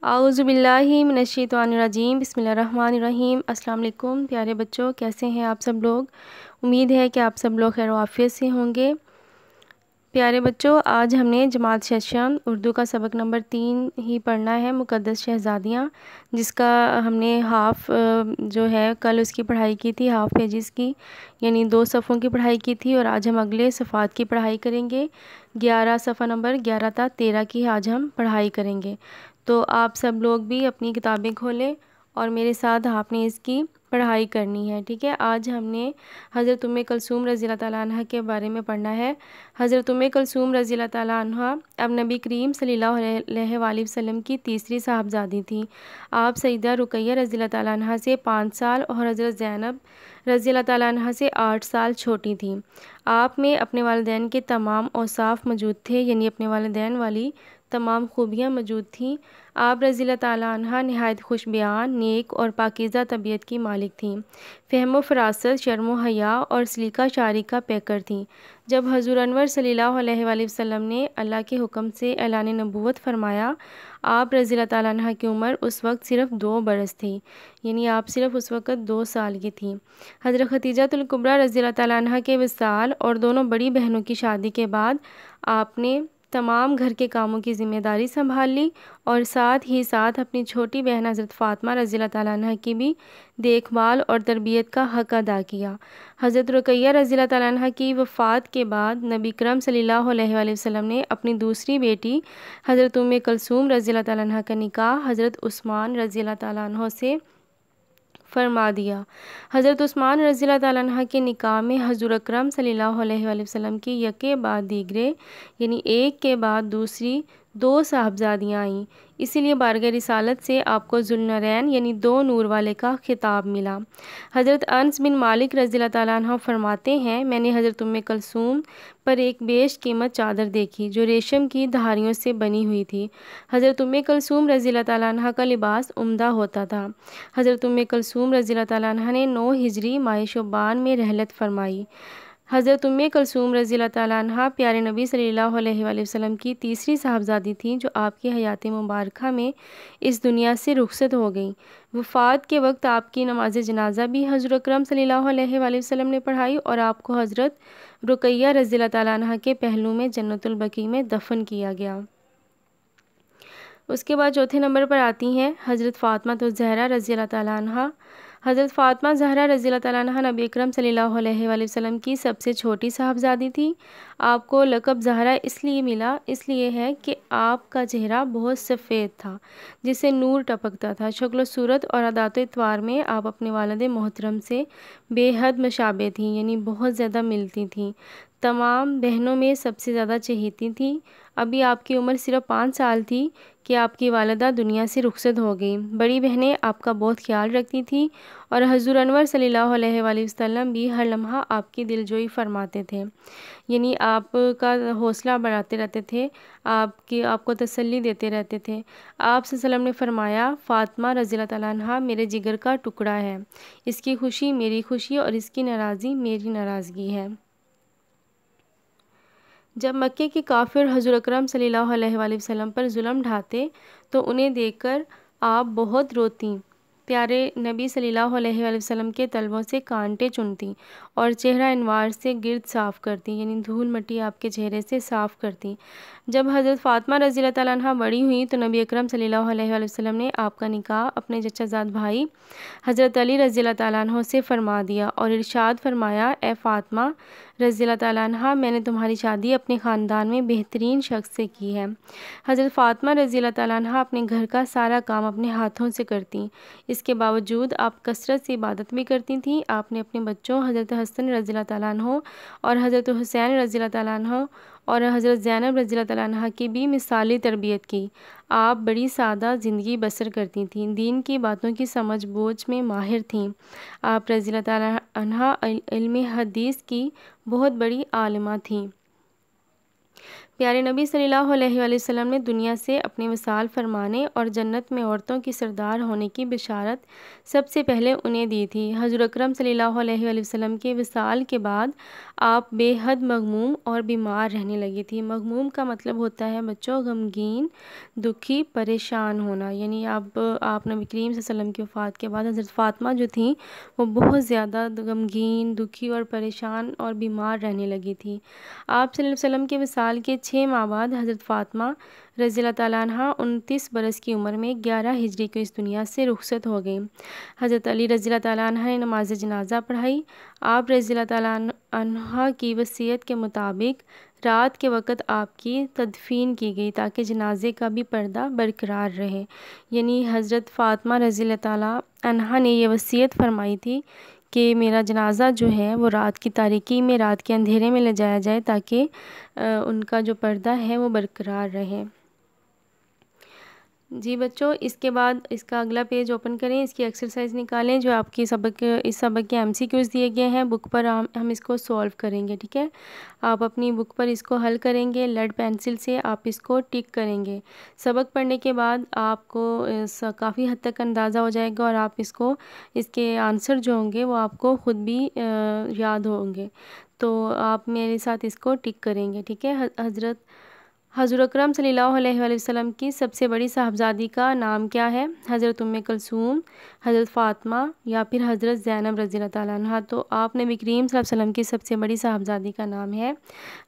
اعوذ باللہ من الشیطان الرجیم، بسم اللہ الرحمن الرحیم۔ السلام علیکم پیارے بچوں، کیسے ہیں آپ سب لوگ؟ امید ہے کہ آپ سب لوگ خیر و عافیت سے ہوں گے۔ پیارے بچوں، آج ہم نے جماعت ششم اردو کا سبق نمبر 3 ہی پڑھنا ہے، مقدس شہزادیاں، جس کا ہم نے ہاف جو ہے کل اس کی پڑھائی کی تھی، ہاف پیجز کی، یعنی 2 صفحوں کی پڑھائی کی تھی، اور آج ہم اگلے صفحات کی پڑھائی کریں گے۔ 11 صفحہ نمبر 11 تا 13 کی آج ہم پڑھائی کریں گے۔ تو آپ سب لوگ بھی اپنی کتابیں کھولیں اور میرے ساتھ آپ نے اس کی پڑھائی کرنی ہے، ٹھیک ہے؟ آج ہم نے حضرت کلثوم رضی اللہ تعالیٰ عنہ کے بارے میں پڑھنا ہے۔ حضرت کلثوم رضی اللہ تعالیٰ عنہ اب نبی کریم صلی اللہ علیہ وآلہ وسلم کی تیسری صاحبزادی تھیں۔ آپ سیدہ رقیہ رضی اللہ تعالیٰ عنہ سے 5 سال اور حضرت زینب رضی اللہ تعالیٰ عنہ سے 8 سال چھوٹی تھیں۔ آپ میں اپنے والدین کے تمام اوصاف موجود تھے، یعنی اپنے والدین والی تمام خوبیاں موجود تھیں۔ آپ رضی اللہ تعالیٰ عنہ نہایت خوش بیان، نیک اور پاکیزہ طبیعت کی مالک تھیں۔ فہم و فراست، شرم و حیا اور سلیقہ شاعری کا پیکر تھیں۔ جب حضور انور صلی اللہ علیہ وآلہ وسلم نے اللہ کے حکم سے اعلان نبوت فرمایا، آپ رضی اللہ تعالیٰ عنہ کی عمر اس وقت صرف 2 برس تھی، یعنی آپ صرف اس وقت 2 سال کی تھیں۔ حضرت خدیجہ الکبریٰ رضی اللہ تعالیٰ عنہ کے وصال اور دونوں بڑی بہنوں کی شادی کے بعد آپ نے تمام گھر کے کاموں کی ذمہ داری سنبھال لی، اور ساتھ ہی ساتھ اپنی چھوٹی بہن حضرت فاطمہ رضی اللہ تعالیٰ عنہ کی بھی دیکھ بھال اور تربیت کا حق ادا کیا۔ حضرت رقیہ رضی اللہ تعالیٰ عنہ کی وفات کے بعد نبی کرم صلی اللہ علیہ وآلہ وسلم نے اپنی دوسری بیٹی حضرت کلثوم رضی اللہ تعالیٰ عنہ کا نکاح حضرت عثمان رضی اللہ تعالیٰ عنہ سے فرما دیا۔ حضرت عثمان رضی اللہ تعالیٰ عنہ کے نکاح میں حضور اکرم صلی اللہ علیہ وآلہ وسلم کی یکے بعد دیگرے، یعنی ایک کے بعد دوسری 2 صاحبزادیاں آئیں، اسی لیے بارگاہ رسالت سے آپ کو ذوالنورین یعنی 2 نور والے کا خطاب ملا۔ حضرت انس بن مالک رضی اللہ تعالیٰ عنہ فرماتے ہیں، میں نے حضرت کلثوم پر ایک بیش قیمت چادر دیکھی جو ریشم کی دھاریوں سے بنی ہوئی تھی۔ حضرت کلثوم رضی اللہ تعالیٰ عنہ کا لباس عمدہ ہوتا تھا۔ حضرت کلثوم رضی اللہ تعالیٰ عنہ نے 9 ہجری ماہ شعبان میں رحلت فرمائی۔ حضرت کلثوم رضی اللہ تعالیٰ عنہ پیارے نبی صلی اللہ علیہ وآلہ وسلم کی تیسری صاحبزادی تھیں جو آپ کی حیات مبارکہ میں اس دنیا سے رخصت ہو گئیں۔ وفات کے وقت آپ کی نماز جنازہ بھی حضور اکرم صلی اللہ علیہ وآلہ وسلم نے پڑھائی، اور آپ کو حضرت رقیہ رضی اللہ تعالیٰ عنہ کے پہلو میں جنت البقیع میں دفن کیا گیا۔ اس کے بعد چوتھے نمبر پر آتی ہیں حضرت فاطمہ الزہرا رضی اللہ تعالیٰ عنہ۔ حضرت فاطمہ زہرا رضی اللہ تعالیٰ عنہ نبی اکرم صلی اللہ علیہ وآلہ وسلم کی سب سے چھوٹی صاحبزادی تھی۔ آپ کو لقب زہرا اس لیے ملا، اس لیے ہے کہ آپ کا چہرہ بہت سفید تھا جس سے نور ٹپکتا تھا۔ شکل و صورت اور عادات و اطوار میں آپ اپنے والد محترم سے بے حد مشابہ تھیں، یعنی بہت زیادہ ملتی تھیں۔ تمام بہنوں میں سب سے زیادہ چہیتی تھیں۔ ابھی آپ کی عمر صرف 5 سال تھی کہ آپ کی والدہ دنیا سے رخصت ہو گئیں۔ بڑی بہنیں آپ کا بہت خیال رکھتی تھیں، اور حضور انور صلی اللہ علیہ وآلہ وسلم بھی ہر لمحہ آپ کی دلجوئی فرماتے تھے، یعنی آپ کا حوصلہ بڑھاتے رہتے تھے، آپ کو تسلی دیتے رہتے تھے۔ آپ صلی اللہ علیہ وسلم نے فرمایا، فاطمہ رضی اللہ تعالیٰ عنہ میرے جگر کا ٹکڑا ہے، اس کی خوشی میری خوشی اور اس کی ناراضی میری ناراضگی ہے۔ جب مکے کے کافر حضور اکرم صلی اللہ علیہ وآلہ وسلم پر ظلم ڈھاتے تو انہیں دیکھ کر آپ بہت روتیں، پیارے نبی صلی اللہ علیہ وآلہ وسلم کے طلبوں سے کانٹے چنتیں اور چہرہ انوار سے گرد صاف کرتیں، یعنی دھول مٹی آپ کے چہرے سے صاف کرتیں۔ جب حضرت فاطمہ رضی اللہ تعالیٰ عنہ بڑی ہوئیں تو نبی اکرم صلی اللہ علیہ وآلہ وسلم نے آپ کا نکاح اپنے چچا زاد بھائی حضرت علی رضی اللہ تعالیٰ عنہ سے فرما دیا، اور ارشاد فرمایا، اے فاطمہ رضی اللہ تعالیٰ عنہ، میں نے تمہاری شادی اپنے خاندان میں بہترین شخص سے کی ہے۔ حضرت فاطمہ رضی اللہ تعالیٰ عنہ اپنے گھر کا سارا کام اپنے ہاتھوں سے کرتیں، اس کے باوجود آپ کثرت سے عبادت بھی کرتی تھیں۔ آپ نے اپنے بچوں حضرت حسن رضی اللہ تعالیٰ عنہ اور حضرت حسین رضی اللہ تعالیٰ عنہ اور حضرت زینب رضی اللہ تعالیٰ عنہ کی بھی مثالی تربیت کی۔ آپ بڑی سادہ زندگی بسر کرتی تھیں، دین کی باتوں کی سمجھ بوجھ میں ماہر تھیں۔ آپ رضی اللہ تعالیٰ عنہ علم حدیث کی بہت بڑی عالمہ تھیں۔ پیارے نبی صلی اللہ علیہ وآلہ وسلم نے دنیا سے اپنے وصال فرمانے اور جنت میں عورتوں کی سردار ہونے کی بشارت سب سے پہلے انہیں دی تھی۔ حضور اکرم صلی اللہ علیہ وآلہ وسلم کے وصال کے بعد آپ بے حد مغموم اور بیمار رہنے لگی تھی۔ مغموم کا مطلب ہوتا ہے بچوں غمگین، دکھی، پریشان ہونا، یعنی آپ نبی کریم صلی اللہ علیہ وسلم کی وفات کے بعد حضرت فاطمہ جو تھیں وہ بہت زیادہ غمگین، دکھی اور پریشان اور بیمار رہنے لگی تھی۔ آپ صلی اللہ علیہ وسلم کے وصال کے 6 ماہ بعد حضرت فاطمہ رضی اللہ تعالیٰ عنہ 29 برس کی عمر میں 11 ہجری کو اس دنیا سے رخصت ہو گئیں۔ حضرت علی رضی اللہ تعالیٰ عنہ نے نماز جنازہ پڑھائی۔ آپ رضی اللہ تعالیٰ عنہ کی وصیت کے مطابق رات کے وقت آپ کی تدفین کی گئی تاکہ جنازے کا بھی پردہ برقرار رہے، یعنی حضرت فاطمہ رضی اللہ تعالیٰ عنہ نے یہ وصیت فرمائی تھی کہ میرا جنازہ جو ہے وہ رات کی تاریکی میں، رات کے اندھیرے میں لے جایا جائے تاکہ ان کا جو پردہ ہے وہ برقرار رہے۔ جی بچوں، اس کے بعد اس کا اگلا پیج اوپن کریں، اس کی ایکسرسائز نکالیں جو آپ کی اس سبق کے MCQs دیے گئے ہیں بک پر، ہم اس کو سولو کریں گے، ٹھیک ہے۔ آپ اپنی بک پر اس کو حل کریں گے، لیڈ پینسل سے آپ اس کو ٹک کریں گے۔ سبق پڑھنے کے بعد آپ کو کافی حد تک اندازہ ہو جائے گا اور آپ اس کے آنسر جو ہوں گے وہ آپ کو خود بھی یاد ہوں گے، تو آپ میرے ساتھ اس کو ٹک کریں گے، ٹھیک ہے۔ حضور اکرم صلی اللہ علیہ وآلہ وسلم کی سب سے بڑی صاحبزادی کا نام کیا ہے؟ حضرت ام کلثوم، حضرت فاطمہ یا پھر حضرت زینب رضی اللہ تعالیٰ عنہ۔ تو آپ نبی کریم صلی اللہ علیہ وسلم کی سب سے بڑی صاحبزادی کا نام ہے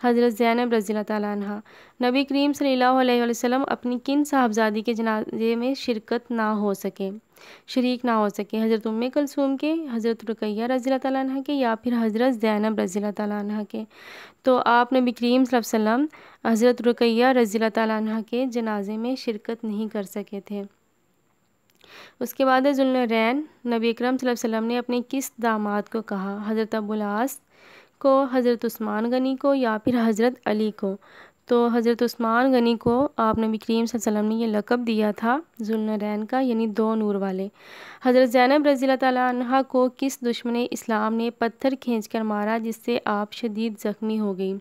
حضرت زینب رضی اللہ تعالیٰ عنہ۔ نبی کریم صلی اللہ علیہ وآلہ وسلم اپنی کن صاحبزادی کے جنازے میں شریک نہ ہو سکے؟ حضرت ام کلثوم کے، حضرت رقیہ رضی اللہ تعالیٰ عنہ کے یا پھر حضرت زینب رضی اللہ تعالیٰ عنہ کے۔ تو آپ نبی کریم صلی اللہ علیہ وسلم حضرت رقیہ رضی اللہ تعالیٰ عنہ کے جنازے میں شرکت نہیں کر سکے تھے۔ اس کے بعد ذوالنورین، نبی اکرم صلی اللہ علیہ وسلم نے اپنے کس داماد کو کہا؟ حضرت ابو العاص کو، حضرت عثمان غنی کو یا پھر حضرت علی کو؟ تو حضرت عثمان غنی کو آپ نبی کریم صلی اللہ علیہ وسلم نے یہ لقب دیا تھا ذوالنورین کا، یعنی 2 نور والے۔ حضرت زینب رضی اللہ تعالیٰ عنہ کو کس دشمن اسلام نے پتھر کھینچ کر مارا جس سے آپ شدید زخمی ہو گئی؟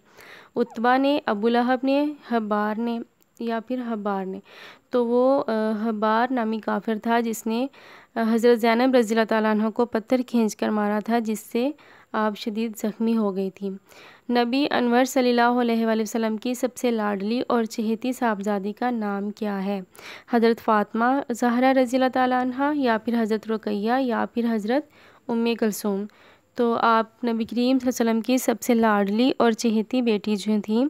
عتبہ نے، ابو لہب نے، حبار نے یا پھر حبار نے؟ تو وہ حبار نامی کافر تھا جس نے حضرت زینب رضی اللہ تعالیٰ عنہ کو پتھر کھینچ کر مارا تھا جس سے آپ شدید زخمی ہو گئی تھی۔ نبی انور صلی اللہ علیہ وآلہ وسلم کی سب سے لاڈلی اور چہیتی صاحبزادی کا نام کیا ہے؟ حضرت فاطمہ زہرا رضی اللہ تعالیٰ عنہ یا پھر حضرت رقیہ یا پھر حضرت ام کلثوم؟ تو آپ نبی کریم صلی اللہ علیہ وسلم کی سب سے لاڈلی اور چہیتی بیٹی جو تھیں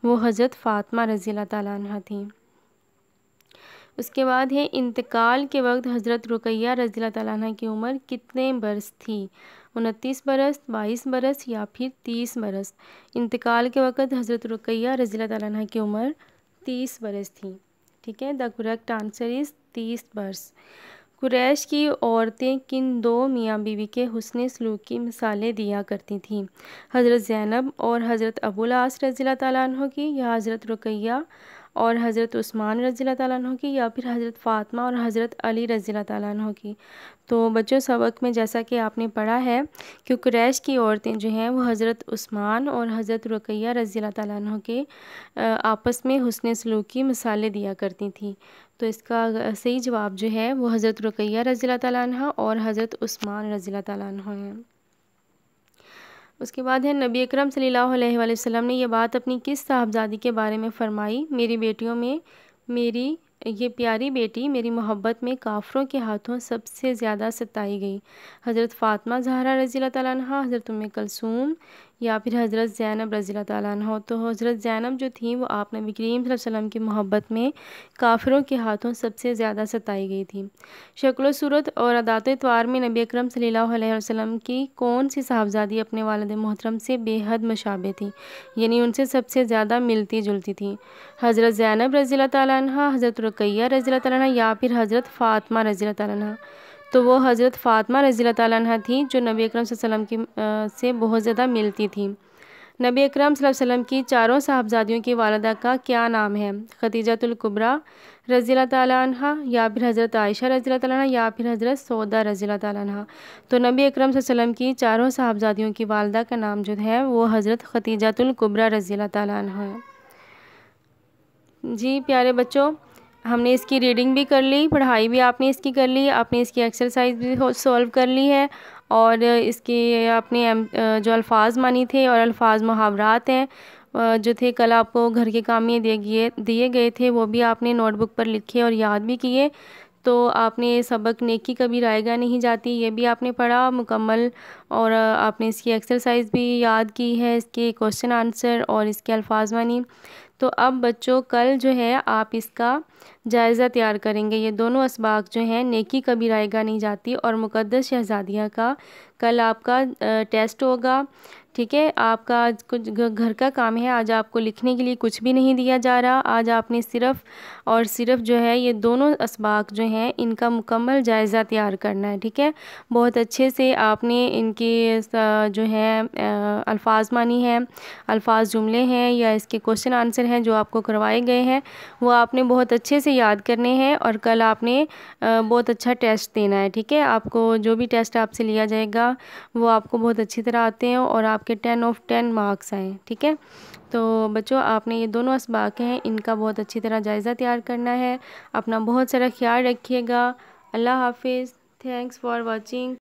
وہ حضرت فاطمہ رضی اللہ تعالیٰ عنہ تھیں۔ اس کے بعد ہے انتقال کے وقت حضرت رقیہ رضی اللہ تعالیٰ عنہ کی عمر کتنے برس تھی؟ 29 برس، 22 برس یا پھر 30 برس؟ انتقال کے وقت حضرت رقیہ رضی اللہ تعالیٰ عنہ کی عمر 30 برس تھی، ٹھیک ہے۔ دا کریکٹ آنسر از 30 برس۔ قریش کی عورتیں کن 2 میاں بیوی کے حسن سلوک کی مثالیں دیا کرتی تھیں؟ حضرت زینب اور حضرت ابو العاص رضی اللہ تعالیٰ عنہ کی، یا حضرت رقیہ اور حضرت عثمان رضی اللہ تعالیٰ عنہ کی، یا پھر حضرت فاطمہ اور حضرت علی رضی اللہ تعالیٰ عنہ کی؟ تو بچوں سبق میں جیسا کہ آپ نے پڑھا ہے کہ قریش کی عورتیں جو ہیں وہ حضرت عثمان اور حضرت رقیہ رضی اللہ تعالیٰ عنہ کے آپس میں حسن سلوک کی مثالیں دیا کرتی تھیں۔ تو اس کا صحیح جواب جو ہے وہ حضرت رقیہ رضی اللہ تعالیٰ عنہ اور حضرت عثمان رضی اللہ تعالیٰ عنہ ہیں۔ اس کے بعد ہے نبی اکرم صلی اللہ علیہ وآلہ وسلم نے یہ بات اپنی کس صاحبزادی کے بارے میں فرمائی؟ میری بیٹیوں میں میری یہ پیاری بیٹی میری محبت میں کافروں کے ہاتھوں سب سے زیادہ ستائی گئی۔ حضرت فاطمہ زہرا رضی اللہ تعالیٰ عنہ، حضرت ام کلثوم یا پھر حضرت زینب رضی اللہ تعالیٰ عنہ؟ تو حضرت زینب جو تھیں وہ آپ نبی کریم صلی اللہ علیہ وسلم کی محبت میں کافروں کے ہاتھوں سب سے زیادہ ستائی گئی تھی۔ شکل و صورت اور عادات و اطوار میں نبی اکرم صلی اللہ علیہ وسلم کی کون سی صاحبزادی اپنے والد محترم سے بے حد مشابہ تھی، یعنی ان سے سب سے زیادہ ملتی جلتی تھی؟ حضرت زینب رضی اللہ تعالیٰ عنہ، حضرت رقیہ رضی اللہ تعالیٰ عنہ یا پھر حضرت فاطمہ رضی اللہ تعالیٰ عنہ؟ تو وہ حضرت فاطمہ رضی اللہ تعالیٰ عنہ تھی جو نبی اکرم صلی اللہ علیہ وسلم سے بہت زیادہ ملتی تھیں۔ نبی اکرم صلی اللہ علیہ وسلم کی 4 صاحبزادیوں کی والدہ کا کیا نام ہے؟ خدیجہ الکبریٰ رضی اللہ تعالیٰ عنہ یا پھر حضرت عائشہ رضی اللہ تعالیٰ عنہ یا پھر حضرت سودا رضی اللہ تعالیٰ عنہ؟ تو نبی اکرم صلی اللہ علیہ وسلم کی 4 صاحبزادیوں کی والدہ کا نام جو ہے وہ حضرت خدیجہ الکبریٰ رضی اللہ تعالیٰ عنہ ہے۔ جی پیارے بچوں، ہم نے اس کی ریڈنگ بھی کر لی، پڑھائی بھی آپ نے اس کی کر لی، آپ نے اس کی ایکسرسائز بھی سولو کر لی ہے، اور اس کے آپ نے جو الفاظ مانی تھے اور الفاظ محاورات ہیں جو تھے کل آپ کو گھر کے کام میں دیے گئے تھے، وہ بھی آپ نے نوٹ بک پر لکھے اور یاد بھی کیے۔ تو آپ نے سبق نیکی کبھی رائے گا نہیں جاتی، یہ بھی آپ نے پڑھا مکمل، اور آپ نے اس کی ایکسرسائز بھی یاد کی ہے، اس کے کوشچن آنسر اور اس کے الفاظ مانی۔ تو اب بچوں کل جو ہے آپ اس کا جائزہ تیار کریں گے۔ یہ دونوں اسباق جو ہیں، نیکی کبھی رائے گا نہیں جاتی اور مقدس شہزادیہ کا، کل آپ کا ٹیسٹ ہوگا، ٹھیک ہے۔ آپ کا کچھ گھر کا کام ہے، آج آپ کو لکھنے کے لیے کچھ بھی نہیں دیا جا رہا، آج آپ نے صرف اور صرف جو ہے یہ دونوں اسباق جو ہیں ان کا مکمل جائزہ تیار کرنا ہے، ٹھیک ہے۔ بہت اچھے سے آپ نے ان کی جو ہے الفاظ مانی ہیں، الفاظ جملے ہیں یا اس کے کوشچن آنسر ہیں جو آپ کو کروائے گئے ہیں، وہ آپ نے بہت اچھے سے یاد کرنے ہیں، اور کل آپ نے بہت اچھا ٹیسٹ دینا ہے، ٹھیک ہے۔ آپ کو جو بھی ٹیسٹ آپ سے لیا جائے گا وہ آپ کو بہت اچھی طرح آتے ہیں اور آپ کے 10 مارکس آئیں، ٹھیک ہے۔ تو بچوں آپ نے یہ دونوں اسباق ہیں ان کا بہت اچھی طرح جائزہ تیار کرنا ہے۔ اپنا بہت سارا خیال رکھیے گا۔ اللہ حافظ۔ Thanks for watching.